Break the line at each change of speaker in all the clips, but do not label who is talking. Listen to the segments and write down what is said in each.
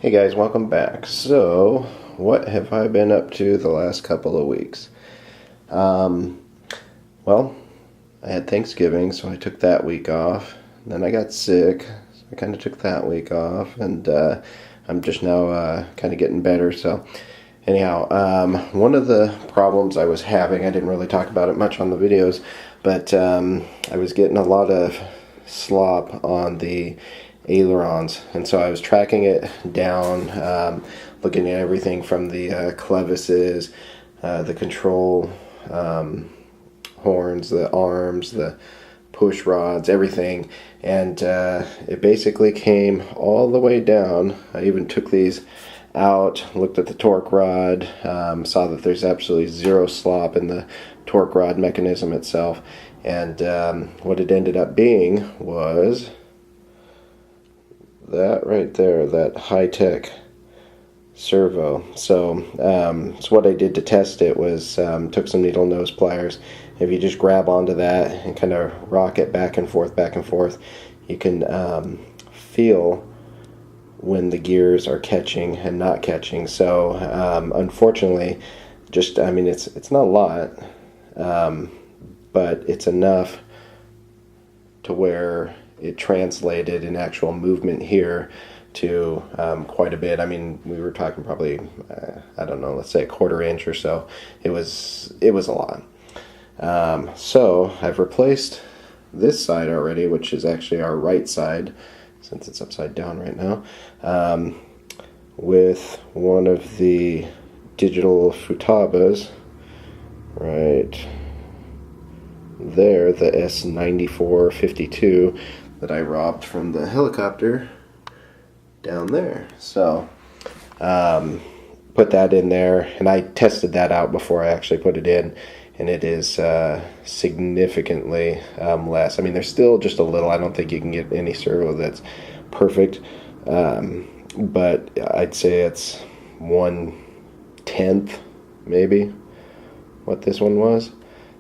Hey guys, welcome back. So, what have I been up to the last couple of weeks? Well, I had Thanksgiving, so I took that week off. Then I got sick, so I kind of took that week off, and I'm just now kind of getting better. So, anyhow, one of the problems I was having, I didn't really talk about it much on the videos, but I was getting a lot of slop on the ailerons, and so I was tracking it down, looking at everything from the clevises, the control horns, the arms, the push rods, everything, and it basically came all the way down. I even took these out, looked at the torque rod, saw that there's absolutely zero slop in the torque rod mechanism itself, and what it ended up being was that right there, that high-tech servo. So what I did to test it was took some needle nose pliers. If you just grab onto that and kind of rock it back and forth, you can feel when the gears are catching and not catching. So unfortunately, it's not a lot, but it's enough to where it translated in actual movement here to quite a bit. I mean, we were talking probably, I don't know, let's say a quarter inch or so. It was a lot. So I've replaced this side already, which is actually our right side, since it's upside down right now, with one of the digital futabas right there, the S9452 that I robbed from the helicopter down there. So put that in there, and I tested that out before I actually put it in, and it is significantly less. I mean, there's still just a little. I don't think you can get any servo that's perfect, but I'd say it's 1/10 maybe what this one was.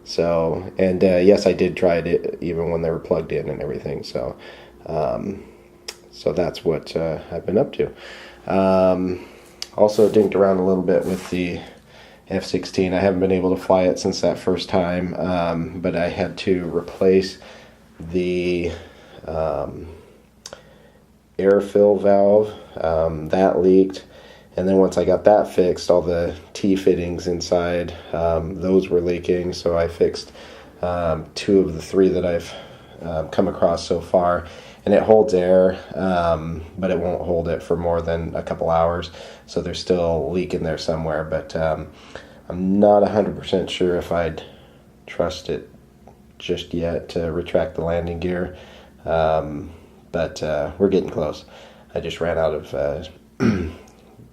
So, and yes, I did try it even when they were plugged in and everything. So, so that's what I've been up to. Also dinked around a little bit with the F-16. I haven't been able to fly it since that first time, but I had to replace the air fill valve. That leaked. And then once I got that fixed, all the T-fittings inside, those were leaking. So I fixed 2 of the 3 that I've come across so far. And it holds air, but it won't hold it for more than a couple hours. So there's still a leak in there somewhere. But I'm not 100% sure if I'd trust it just yet to retract the landing gear. But we're getting close. I just ran out of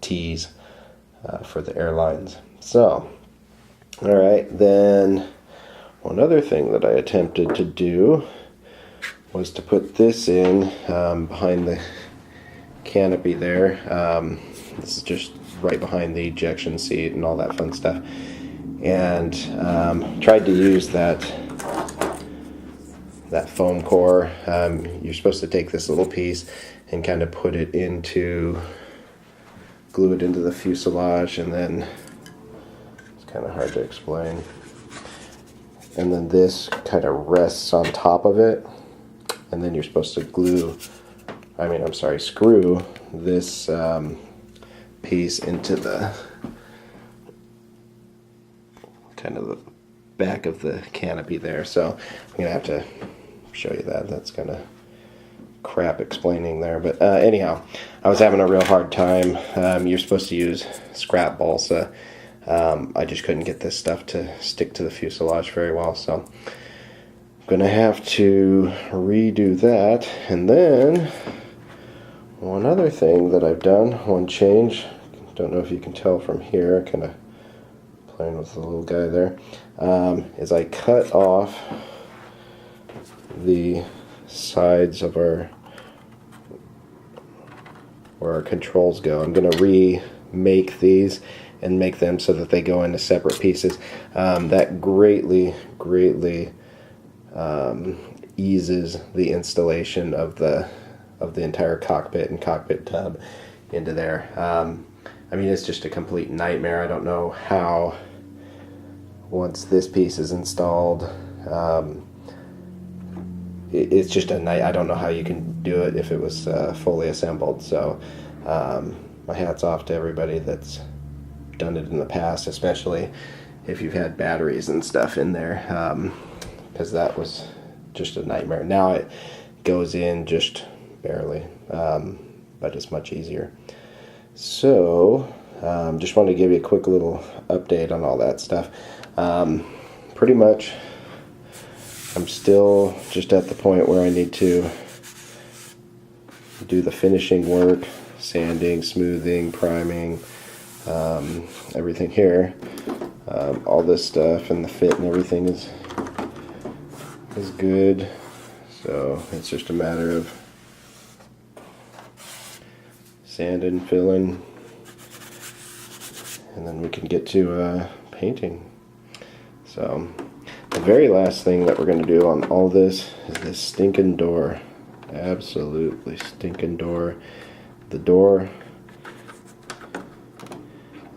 T's for the airlines. So, all right, then one other thing that I attempted to do was to put this in behind the canopy there. This is just right behind the ejection seat and all that fun stuff. And tried to use that foam core. You're supposed to take this little piece and kind of put it into, glue it into the fuselage, and then it's kind of hard to explain. And then this kind of rests on top of it, and then you're supposed to screw this piece into the kind of the back of the canopy there. So I'm gonna have to show you that. That's kind of crap explaining there, but anyhow, I was having a real hard time. You're supposed to use scrap balsa. I just couldn't get this stuff to stick to the fuselage very well, so Gonna have to redo that. And then one other thing that I've done, one change, don't know if you can tell from here, kind of playing with the little guy there, is I cut off the sides of where our controls go. I'm going to remake these and make them so that they go into separate pieces. That greatly eases the installation of the entire cockpit and cockpit tub into there. I mean, it's just a complete nightmare. I don't know how, once this piece is installed, it's just a night. I don't know how you can do it if it was fully assembled. So my hat's off to everybody that's done it in the past, especially if you've had batteries and stuff in there, because that was just a nightmare. Now it goes in just barely, but it's much easier. So just wanted to give you a quick little update on all that stuff. Pretty much I'm still just at the point where I need to do the finishing work, sanding, smoothing, priming, everything here. All this stuff and the fit and everything is good. So it's just a matter of sanding, filling, and then we can get to painting. So the very last thing that we're going to do on all this is this stinking door. Absolutely stinking door. The door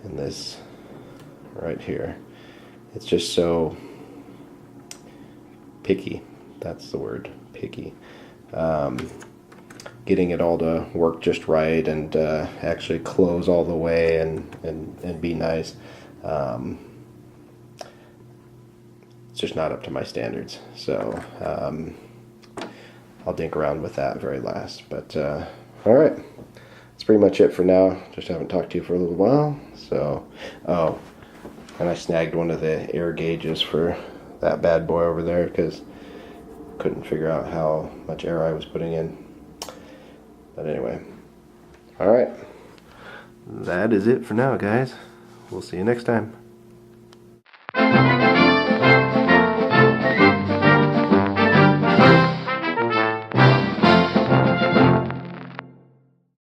and this right here. It's just so picky. That's the word, picky. Getting it all to work just right and actually close all the way and be nice. It's just not up to my standards. So I'll dink around with that very last. But alright, that's pretty much it for now. Just haven't talked to you for a little while. So, oh, and I snagged one of the air gauges for that bad boy over there because couldn't figure out how much air I was putting in. But anyway, alright, that is it for now, guys. We'll see you next time.